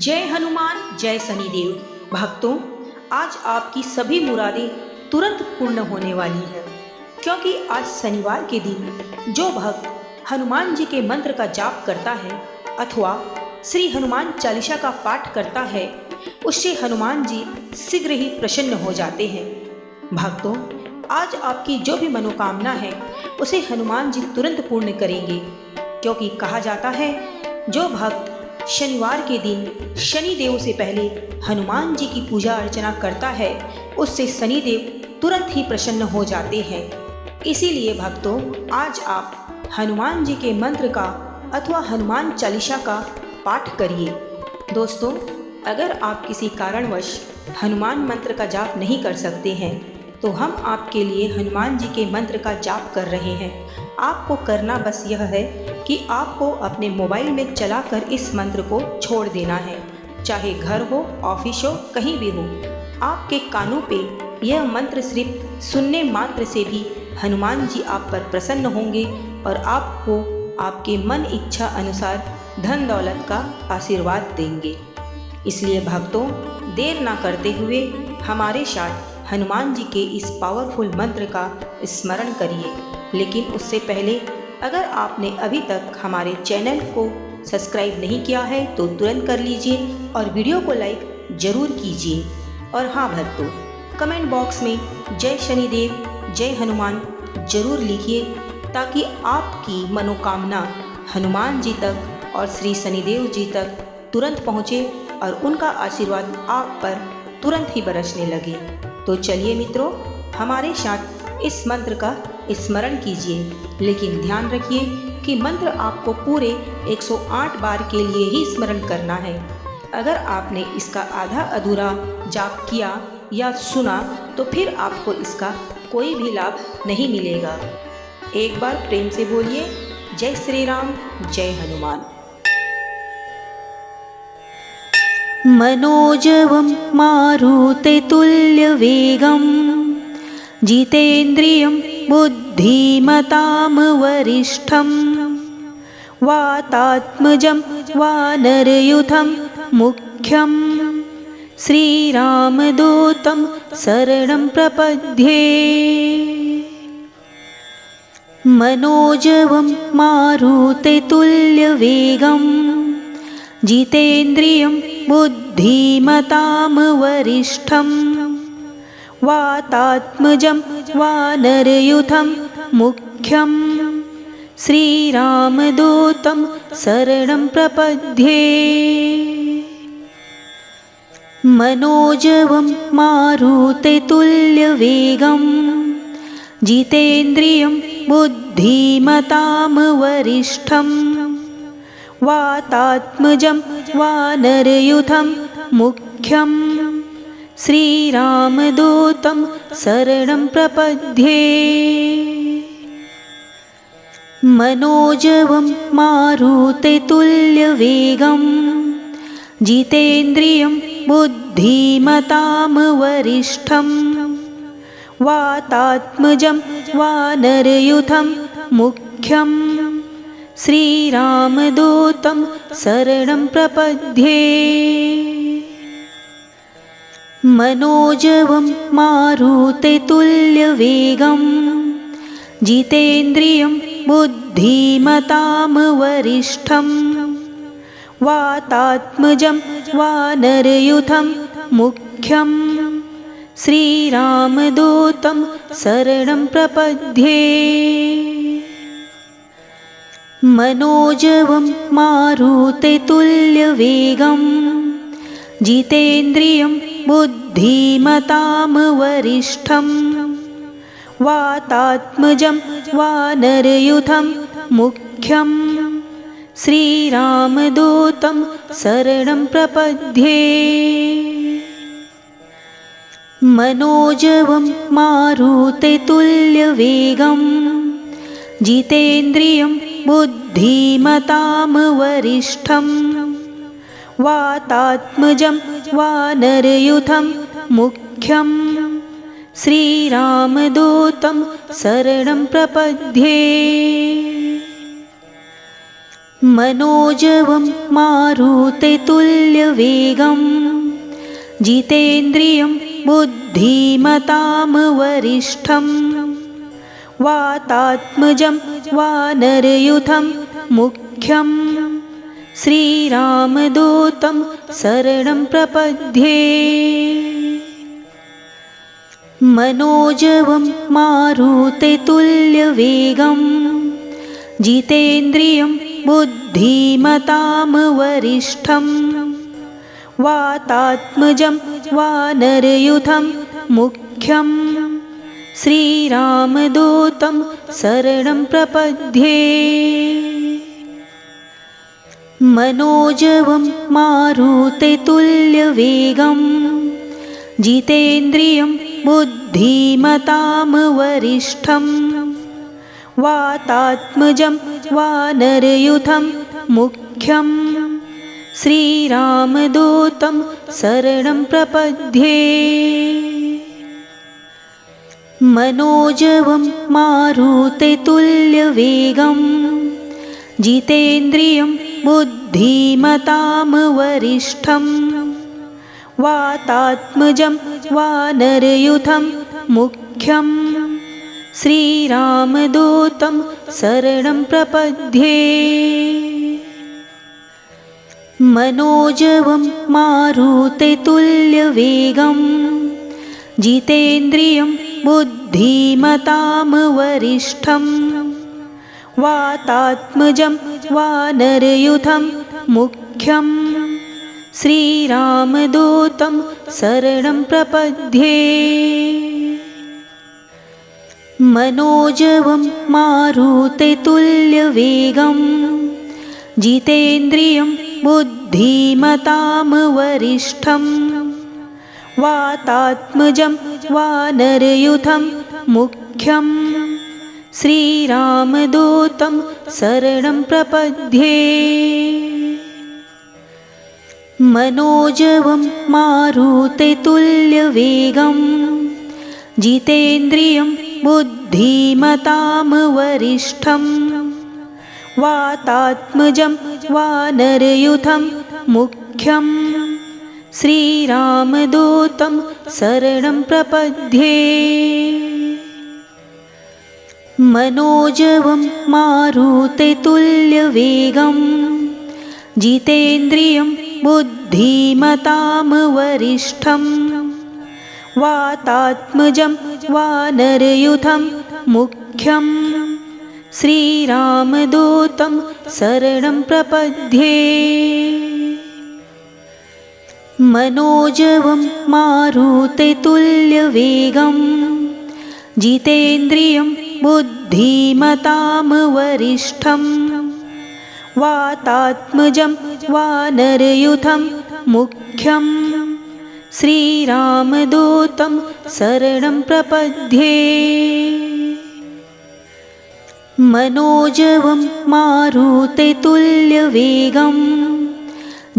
जय हनुमान जय शनिदेव। भक्तों, आज आपकी सभी मुरादें तुरंत पूर्ण होने वाली है, क्योंकि आज शनिवार के दिन जो भक्त हनुमान जी के मंत्र का जाप करता है अथवा श्री हनुमान चालीसा का पाठ करता है, उससे हनुमान जी शीघ्र ही प्रसन्न हो जाते हैं। भक्तों, आज आपकी जो भी मनोकामना है उसे हनुमान जी तुरंत पूर्ण करेंगे, क्योंकि कहा जाता है जो भक्त शनिवार के दिन शनिदेव से पहले हनुमान जी की पूजा अर्चना करता है उससे शनिदेव तुरंत ही प्रसन्न हो जाते हैं। इसीलिए भक्तों, आज आप हनुमान जी के मंत्र का अथवा हनुमान चालीसा का पाठ करिए। दोस्तों, अगर आप किसी कारणवश हनुमान मंत्र का जाप नहीं कर सकते हैं तो हम आपके लिए हनुमान जी के मंत्र का जाप कर रहे हैं। आपको करना बस यह है कि आपको अपने मोबाइल में चलाकर इस मंत्र को छोड़ देना है, चाहे घर हो, ऑफिस हो, कहीं भी हो। आपके कानों पे यह मंत्र सिर्फ सुनने मात्र से भी हनुमान जी आप पर प्रसन्न होंगे और आपको आपके मन इच्छा अनुसार धन दौलत का आशीर्वाद देंगे। इसलिए भक्तों, देर ना करते हुए हमारे साथ हनुमान जी के इस पावरफुल मंत्र का स्मरण करिए। लेकिन उससे पहले अगर आपने अभी तक हमारे चैनल को सब्सक्राइब नहीं किया है तो तुरंत कर लीजिए और वीडियो को लाइक जरूर कीजिए। और हाँ भक्तों, कमेंट बॉक्स में जय शनिदेव जय हनुमान जरूर लिखिए, ताकि आपकी मनोकामना हनुमान जी तक और श्री शनिदेव जी तक तुरंत पहुँचे और उनका आशीर्वाद आप पर तुरंत ही बरसने लगे। तो चलिए मित्रों, हमारे साथ इस मंत्र का स्मरण कीजिए, लेकिन ध्यान रखिए कि मंत्र आपको पूरे 108 बार के लिए ही स्मरण करना है। अगर आपने इसका आधा अधूरा जाप किया या सुना तो फिर आपको इसका कोई भी लाभ नहीं मिलेगा। एक बार प्रेम से बोलिए जय श्री राम जय हनुमान। मनोजवं मारुततुल्यवेगं जितेन्द्रियं बुद्धिमतां वरिष्ठं वातात्मजं वानरयूथं मुख्यं श्रीरामदूतं शरणं प्रपद्ये। मनोजवं मारुततुल्यवेगं जितेन्द्रियं बुद्धिमतां वरिष्ठं वातात्मजं वानरयूथं मुख्यं श्रीरामदूतं शरणं प्रपद्ये। मनोजवं मारुततुल्यवेगं जितेन्द्रियं बुद्धिमतां वरिष्ठं वातात्मजं वानरयूथं मुख्यं श्रीरामदूतं शरणं प्रपद्ये। मनोजवं मारुततुल्यवेगं जितेन्द्रियं बुद्धिमतां वरिष्ठं वातात्मजं वानरयूथं मुख्यं श्रीरामदूतं शरणं प्रपद्ये। मनोजवं मारुततुल्यवेगं जितेन्द्रियं बुद्धिमतां वरिष्ठं वातात्मजं वानरयूथं मुख्यं श्रीरामदूतं शरणं प्रपद्ये। मनोजवं मारुततुल्यवेगं जितेन्द्रियं बुद्धिमतां वरिष्ठं वातात्मजं वानरयूथं मुख्यं श्रीरामदूतं शरणं प्रपद्ये। मनोजवं मारुततुल्यवेगं जितेन्द्रियं बुद्धिमतां वरिष्ठं वातात्मजं वानरयूथं मुख्यं श्रीरामदूतं शरणं प्रपद्ये। मनोजवं मारुततुल्यवेगं जितेन्द्रियं बुद्धिमतां वरिष्ठं वातात्मजं वानरयूथं मुख्यं श्रीरामदूतं शरणं प्रपद्ये। मनोजवं मारुततुल्यवेगं जितेन्द्रियं बुद्धिमतां वरिष्ठं वातात्मजं वानरयूथं मुख्यं श्रीरामदूतं शरणं प्रपद्ये। मनोजवं मारुततुल्यवेगं जितेन्द्रियं बुद्धिमतां वरिष्ठं वातात्मजं वानरयूथं मुख्यं श्रीरामदूतं शरणं प्रपद्ये। मनोजवं मारुततुल्यवेगं जितेन्द्रियं बुद्धिमतां वरिष्ठं वातात्मजं वानरयूथं मुख्यं श्रीरामदूतं शरणं प्रपद्ये। मनोजवं मारुततुल्यवेगं जितेन्द्रियं बुद्धिमतां वरिष्ठं वातात्मजं वानरयूथं मुख्यं श्रीरामदूतं शरणं प्रपद्ये। मनोजवं मारुततुल्यवेगं जितेन्द्रियं बुद्धिमतां वरिष्ठं वातात्मजं वानरयूथं मुख्यं श्रीरामदूतं शरणं प्रपद्ये। मनोजवं मारुततुल्यवेगं जितेन्द्रियं बुद्धिमतां वरिष्ठं वातात्मजं वानरयूथं मुख्यं श्रीरामदूतं शरणं प्रपद्ये। मनोजवं मारुततुल्यवेगं जितेन्द्रियं बुद्धिमतां वरिष्ठं वातात्मजं वानरयूथं मुख्यं श्रीरामदूतं शरणं प्रपद्ये। मनोजवं मारुततुल्यवेगं जितेन्द्रियं बुद्धिमतां वरिष्ठं वातात्मजं वानरयूथं मुख्यं श्रीरामदूतं शरणं प्रपद्ये। मनोजवं मारुततुल्यवेगं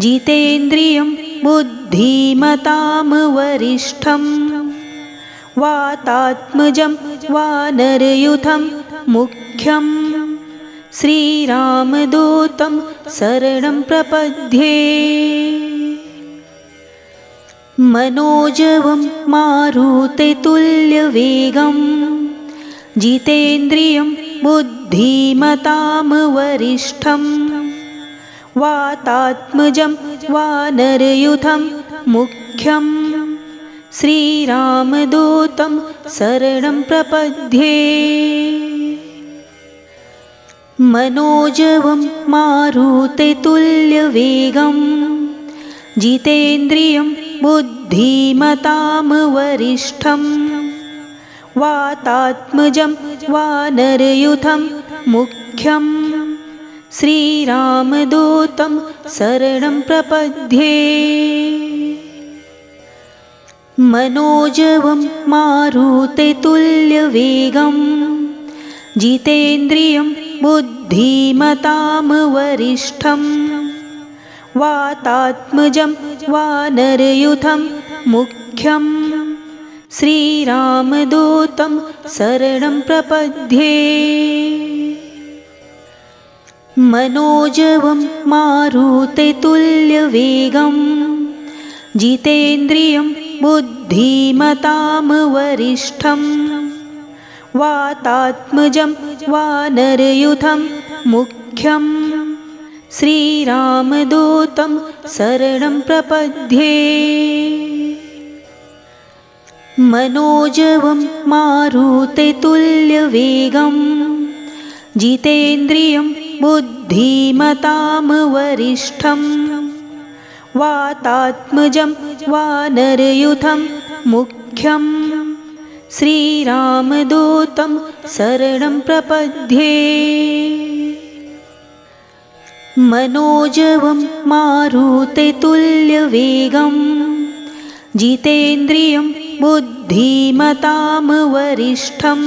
जितेन्द्रियं बुद्धिमतां वरिष्ठं वातात्मजं वानरयूथं मुख्यं श्रीरामदूतं शरणं प्रपद्ये। मनोजवं मारुततुल्यवेगं जितेन्द्रियं बुद्धिमतां वरिष्ठं वातात्मजं वानरयूथं मुख्यं श्रीरामदूतं शरणं प्रपद्ये। मनोजवं मारुततुल्यवेगं जितेन्द्रियं बुद्धिमतां वरिष्ठं वातात्मजं वानरयूथं मुख्यं श्रीरामदूतं शरणं प्रपद्ये। मनोजवं मारुततुल्यवेगं जितेन्द्रियं बुद्धिमतां वरिष्ठं वातात्मजं वानरयूथं मुख्यं श्रीरामदूतं शरणं प्रपद्ये। मनोजवं मारुततुल्यवेगं जितेन्द्रियं बुद्धिमतां वरिष्ठं वातात्मजं वानरयूथं मुख्यं श्रीरामदूतं शरणं प्रपद्ये। मनोजवं मारुततुल्यवेगं जितेन्द्रियं बुद्धिमतां वरिष्ठं वातात्मजं वानरयूथं मुख्यं श्रीरामदूतं शरणं प्रपद्ये। मनोजवं मारुततुल्यवेगं जितेन्द्रियं बुद्धिमतां वरिष्ठं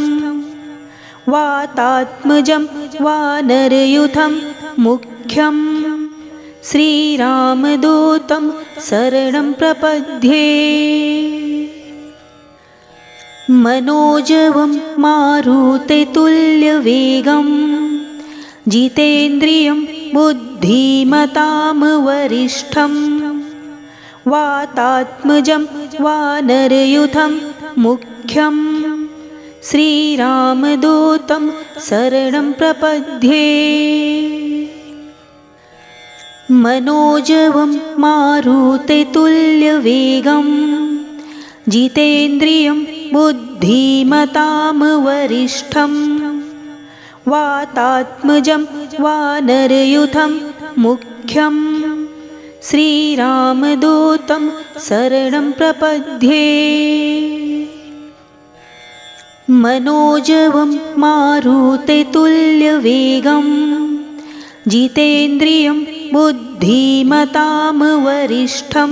वातात्मजं वानरयूथं मुख्यं श्रीरामदूतं शरणं प्रपद्ये। मनोजवं मारुततुल्यवेगं जितेन्द्रियं बुद्धिमतां वरिष्ठं वातात्मजं वानरयूथं मुख्यं श्रीरामदूतं शरणं प्रपद्ये। मनोजवं मारुततुल्यवेगं जितेन्द्रियं बुद्धिमतां वरिष्ठं वातात्मजं वानरयूथं मुख्यं श्रीरामदूतं शरणं प्रपद्ये। मनोजवं मारुततुल्यवेगं जितेन्द्रियं बुद्धिमतां वरिष्ठं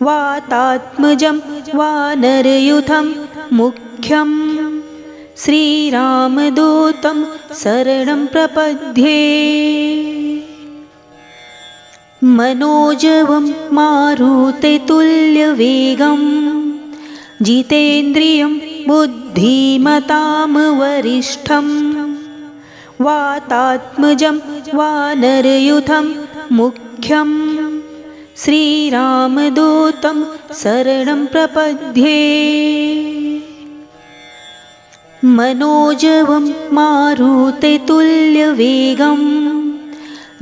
वातात्मजं वानरयूथं मुख्यं श्रीरामदूतं शरणं प्रपद्ये। मनोजवं मारुततुल्यवेगं जितेन्द्रियं बुद्धिमतां वरिष्ठं वातात्मजं वानरयूथं मुख्यं श्रीरामदूतं शरणं प्रपद्ये। मनोजवं मारुततुल्यवेगं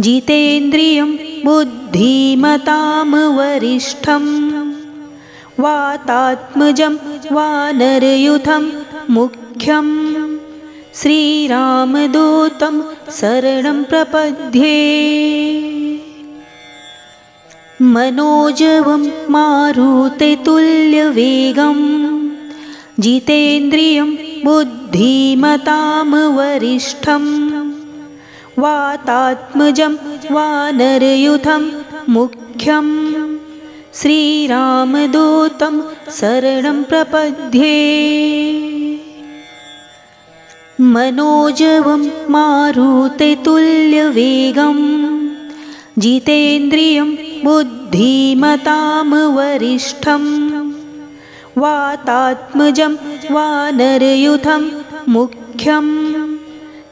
जितेन्द्रियं बुद्धिमतां वरिष्ठं वातात्मजं वानरयूथं मुख्यं श्रीरामदूतं शरणं प्रपद्ये। मनोजवं मारुततुल्यवेगं जितेन्द्रियं बुद्धिमतां वरिष्ठं वातात्मजं वानरयूथं मुख्यं श्रीरामदूतं शरणं प्रपद्ये। मनोजवं मारुततुल्यवेगं जितेन्द्रियं बुद्धिमतां वरिष्ठं वातात्मजं वानरयूथं मुख्यं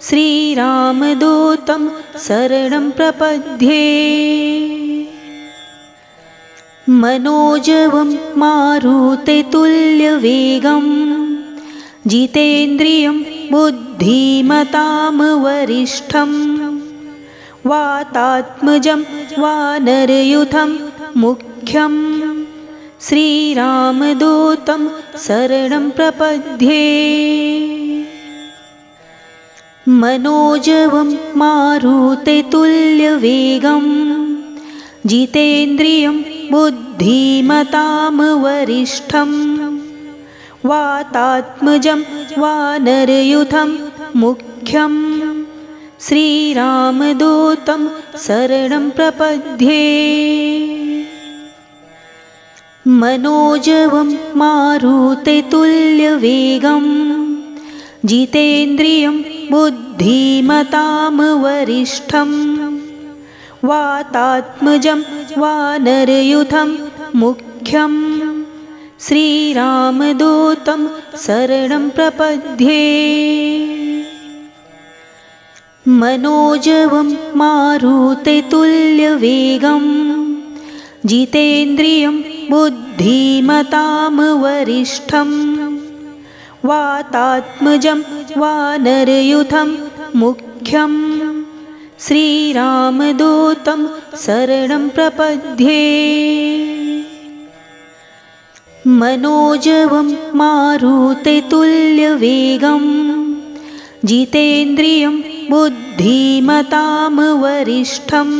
श्रीरामदूतं शरणं प्रपद्ये। मनोजवं मारुततुल्यवेगं जितेन्द्रियं बुद्धिमतां वरिष्ठं वातात्मजं वानरयूथं मुख्यं श्रीरामदूतं शरणं प्रपद्ये। मनोजवं मारुततुल्यवेगं जितेन्द्रियं बुद्धिमतां वरिष्ठं वातात्मजं वानरयूथं मुख्यं श्रीरामदूतं शरणं प्रपद्ये। मनोजवं मारुततुल्यवेगं जितेन्द्रियं बुद्धिमतां वरिष्ठं वातात्मजं वानरयूथं मुख्यं श्रीरामदूतं शरणं प्रपद्ये। मनोजवं मारुततुल्यवेगं जितेन्द्रियं बुद्धिमतां वरिष्ठं वातात्मजं वानरयूथं मुख्यं श्रीरामदूतं शरणं प्रपद्ये। मनोजवं मारुततुल्यवेगं जितेन्द्रियं बुद्धिमतां वरिष्ठं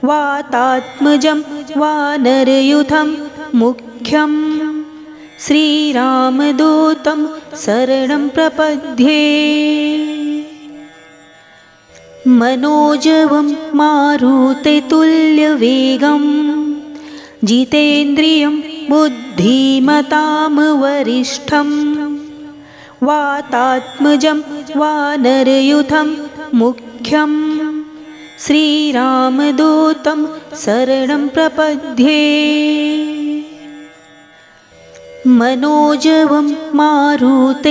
वातात्मजं वानरयूथं मुख्यं श्रीरामदूतं शरणं प्रपद्ये। मनोजवं मारुततुल्यवेगं जितेन्द्रियं बुद्धिमतां वरिष्ठं वातात्मजं वानरयूथं मुख्यं श्रीरामदूतं शरणं प्रपद्ये। मनोजवं मारुततुल्यवेगं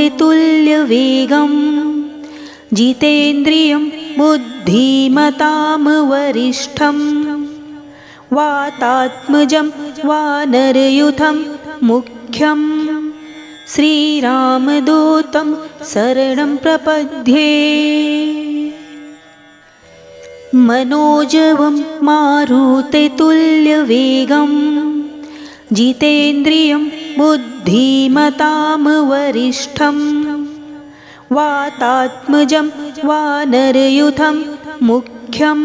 जितेन्द्रियं बुद्धिमतां वरिष्ठं वातात्मजं वानरयूथं मुख्यं श्रीरामदूतं शरणं प्रपद्ये। मनोजवं मारुततुल्यवेगं जितेन्द्रियं बुद्धिमतां वरिष्ठं वातात्मजं वानरयूथं मुख्यं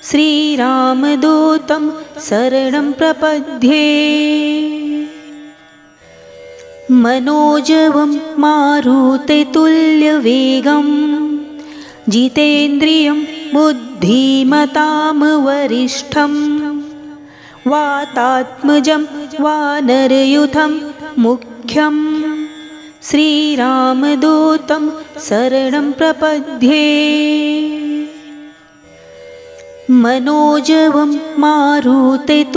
श्रीरामदूतं शरणं प्रपद्ये। मनोजवं मारुततुल्यवेगं जितेन्द्रियं बुद्धिमतां वरिष्ठं वातात्मजं वानरयूथं मुख्यं श्रीरामदूतं शरणं प्रपद्ये। मनोजवं मारुततुल्यवेगं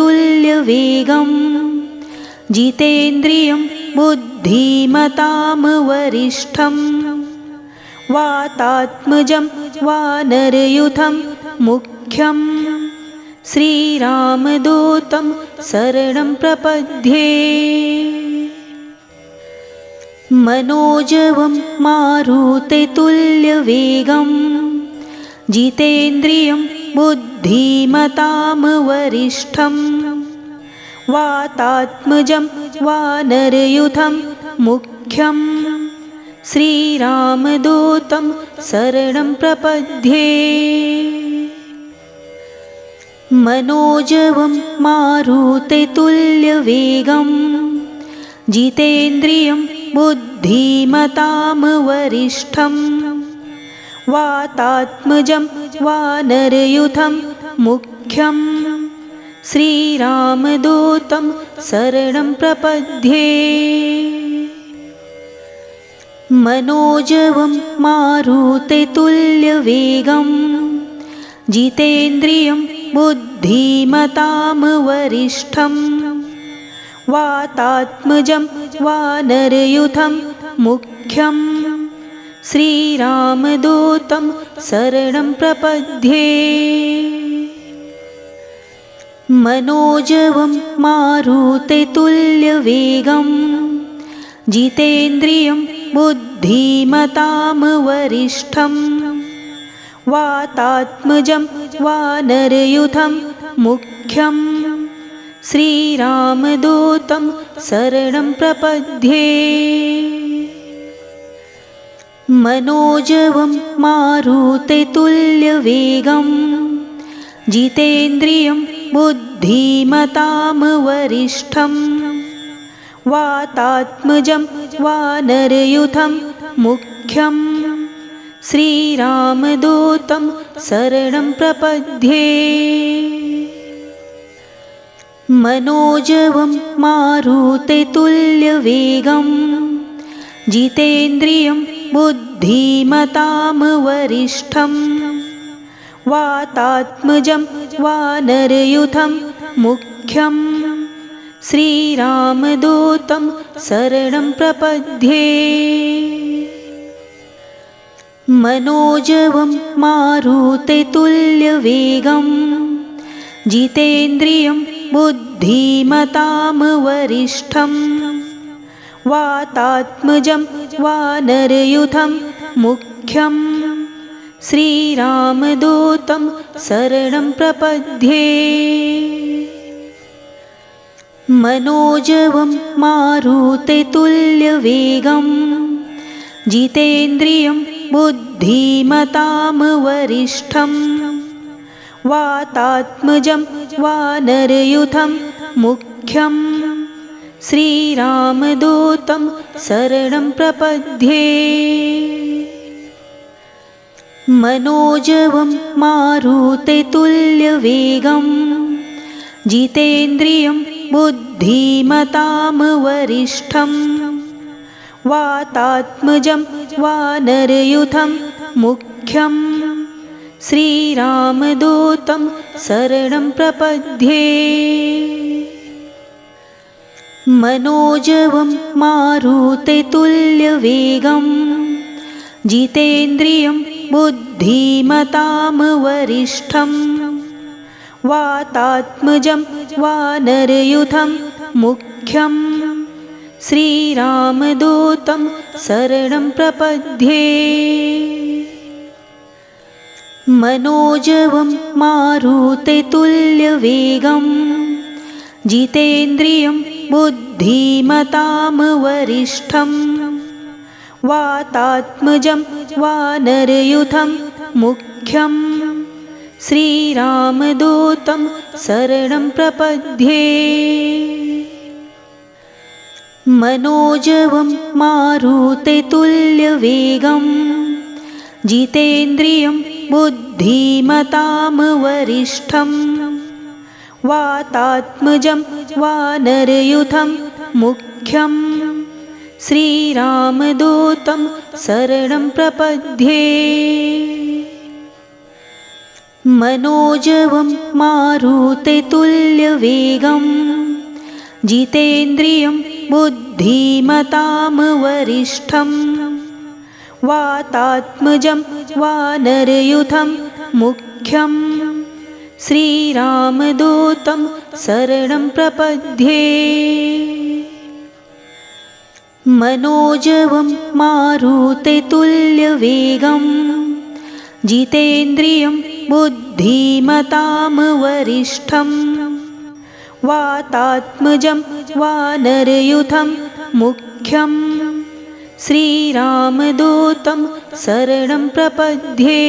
जितेन्द्रियं बुद्धिमतां वरिष्ठं वातात्मजं वानरयूथं मुख्यं श्रीरामदूतं शरणं प्रपद्ये। मनोजवं मारुततुल्यवेगं जितेन्द्रियं बुद्धिमतां वरिष्ठं वातात्मजं वानरयूथं मुख्यं श्रीरामदूतं शरणं प्रपद्ये। मनोजवं मारुततुल्यवेगं जितेन्द्रियं बुद्धिमतां वरिष्ठं वातात्मजं वानरयूथं मुख्यं श्रीरामदूतं शरणं प्रपद्ये। मनोजवं मारुततुल्यवेगं जितेन्द्रियं बुद्धिमतां वरिष्ठं वातात्मजं वानरयूथं मुख्यं श्रीरामदूतं शरणं प्रपद्ये। मनोजवं मारुततुल्यवेगं जितेन्द्रियं बुद्धिमतां वरिष्ठं वातात्मजं वानरयूथं मुख्यं श्रीरामदूतं शरणं प्रपद्ये। मनोजवं मारुततुल्यवेगं जितेन्द्रियं बुद्धिमतां वरिष्ठं वातात्मजं वानरयूथं मुख्यं श्रीरामदूतं शरणं प्रपद्ये। मनोजवं मारुततुल्यवेगं जितेन्द्रियं बुद्धिमतां वरिष्ठं वातात्मजं वानरयूथं मुख्यं श्रीरामदूतं शरणं प्रपद्ये। मनोजवं मारुततुल्यवेगं जितेन्द्रियं बुद्धिमतां वरिष्ठं वातात्मजं वानरयूथं मुख्यं श्रीरामदूतं शरणं प्रपद्ये। मनोजवं मारुततुल्यवेगं जितेन्द्रियं बुद्धिमतां वरिष्ठं वातात्मजं वानरयूथं मुख्यं श्रीरामदूतं शरणं प्रपद्ये। मनोजवं मारुततुल्यवेगं जितेन्द्रियं बुद्धिमतां वरिष्ठं वातात्मजं वानरयूथं मुख्यं श्रीरामदूतं शरणं प्रपद्ये। मनोजवं मारुततुल्यवेगं जितेन्द्रियं बुद्धिमतां वरिष्ठं वातात्मजं वानरयूथं मुख्यं श्रीरामदूतं शरणं प्रपद्ये। मनोजवं मारुततुल्यवेगं जितेन्द्रियं बुद्धिमतां वरिष्ठं वातात्मजं वानरयूथं मुख्यं श्रीरामदूतं शरणं प्रपद्ये। मनोजवं मारुततुल्यवेगं जितेन्द्रियं बुद्धिमतां वरिष्ठं वातात्मजं वानरयूथं मुख्यं श्रीरामदूतं शरणं प्रपद्ये। मनोजवं मारुततुल्यवेगं जितेन्द्रियं बुद्धिमतां वरिष्ठं वातात्मजं वानरयूथं मुख्यं श्रीरामदूतं शरणं प्रपद्ये। मनोजवं मारुततुल्यवेगं जितेन्द्रियं बुद्धिमतां वरिष्ठं वातात्मजं वानरयूथं मुख्यं श्रीरामदूतं शरणं प्रपद्ये।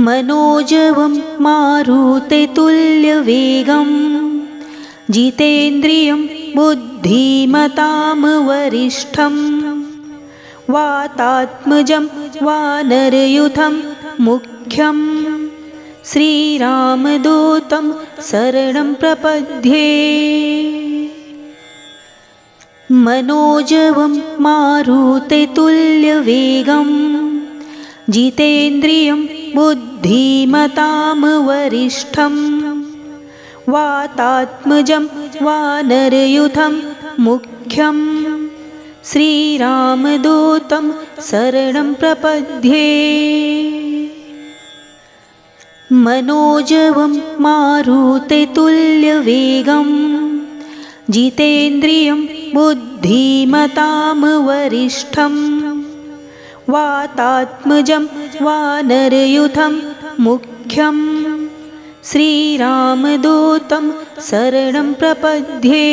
मनोजवं मारुततुल्यवेगं जितेन्द्रियं बुद्धिमतां वरिष्ठं वातात्मजं वानरयूथं मुख्यं श्रीरामदूतं शरणं प्रपद्ये। मनोजवं मारुततुल्यवेगं जितेन्द्रियं बुद्धिमतां वरिष्ठं वातात्मजं वानरयूथं मुख्यं श्रीरामदूतं शरणं प्रपद्ये। मनोजवं मारुततुल्यवेगं जितेन्द्रियं बुद्धिमतां वरिष्ठं वातात्मजं वानरयूथं मुख्यं श्रीरामदूतं शरणं प्रपद्ये।